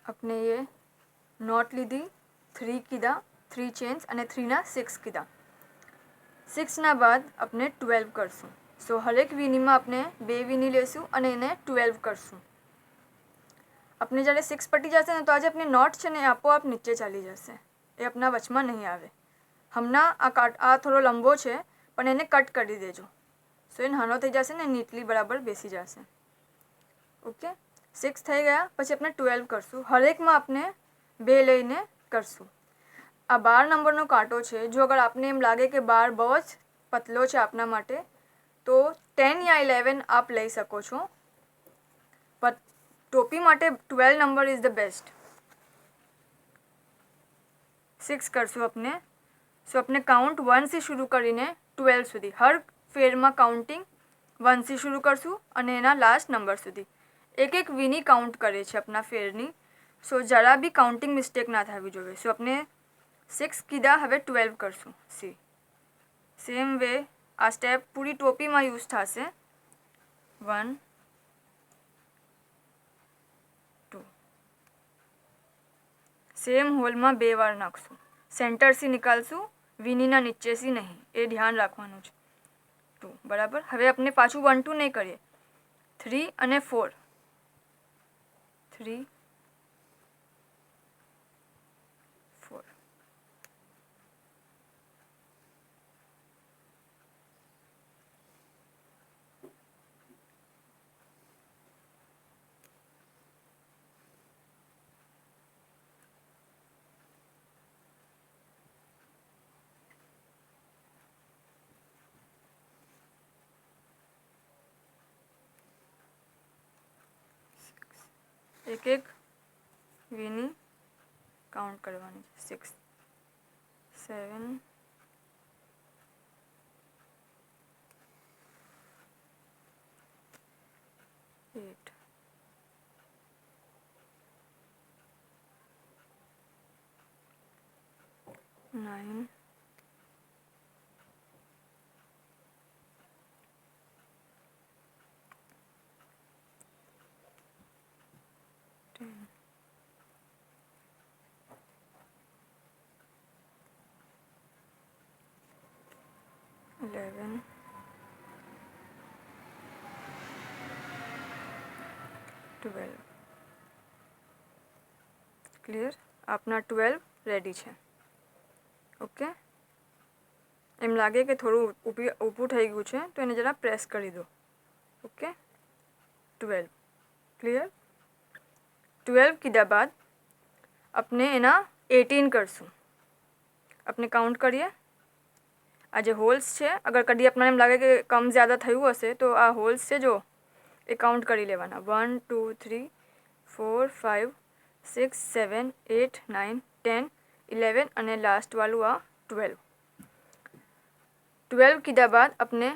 अपने ये नॉट लीधी, 3 कीधा, 3 चेन्स અને 3ના 6 कीधा। 6ના बाद अपने 12 करशूँ। सो हरेक वीनीमां अपने 2 वीनी लेशूँ અને એને 12 करशूँ। अपने જ્યારે 6 પટી જશે ને તો આજે अपने નોટ છે ને આપોઆપ નીચે ચાલી જશે, એ આપણા વચમાં નહીં આવે। હમણાં આ થોડો લંબો છે પણ એને કટ કરી દેજો, સો એ નાનો થઈ જશે ને નીટલી બરાબર બેસી જશે। ઓકે, 6 થઈ ગયા પછી આપણે 12 કરશું, હરેકમાં આપણે 2 લઈને કરશું। આ 12 નંબરનો કાંટો છે, જો અગર આપને એમ લાગે કે 12 બહુ જ પતલો છે આપના માટે તો 10 या 11 આપ લઈ શકો છો, પણ ટોપી માટે 12 નંબર ઇઝ ધ બેસ્ટ। 6 કરશું अपने। सो अपने काउंट 1 से शुरू કરીને 12 સુધી, હર ફેરમાં કાઉન્ટિંગ 1 થી શરૂ કરશું અને એના લાસ્ટ નંબર સુધી। એક એક વીની કાઉન્ટ કરે છે આપણા ફેરની, સો જરા બી કાઉન્ટિંગ મિસ્ટેક ના થવી જોઈએ। સો આપણે 6 કીધા, હવે 12 કરશું। સી સેમ વે આ સ્ટેપ પૂરી ટોપીમાં યુઝ થશે। 1 2 સેમ હોલમાં 2 વાર નાખશું, સેન્ટરથી નિકાલશું, વીનીના નીચેથી નહીં, એ ધ્યાન રાખવાનું છે। 2 બરાબર। હવે આપણે પાછું 1 2 નહીં કરીએ, 3 અને 4, 3 4 એક એક વીની કાઉન્ટ કરવાની છે। 6 7 8 9 10 11 12 ક્લિયર। આપના 12 રેડી છે। ઓકે, એમ લાગે કે થોડું ઊભું થઈ ગયું છે તો એને જરા પ્રેસ કરી દો। Okay, 12 clear. 12 કીધા બાદ આપણે એના 18 કરશું। આપણે કાઉન્ટ કરીએ, આ જે હોલ્સ છે, અગર કદી આપણને એમ લાગે કે કમ જ્યાદા થયું હશે તો આ હોલ્સ છે જો એ કાઉન્ટ કરી લેવાના। 1 2 3 4 5 6 7 8 9 10 11 અને લાસ્ટ વાળું આ 12। 12 કીધા બાદ આપણે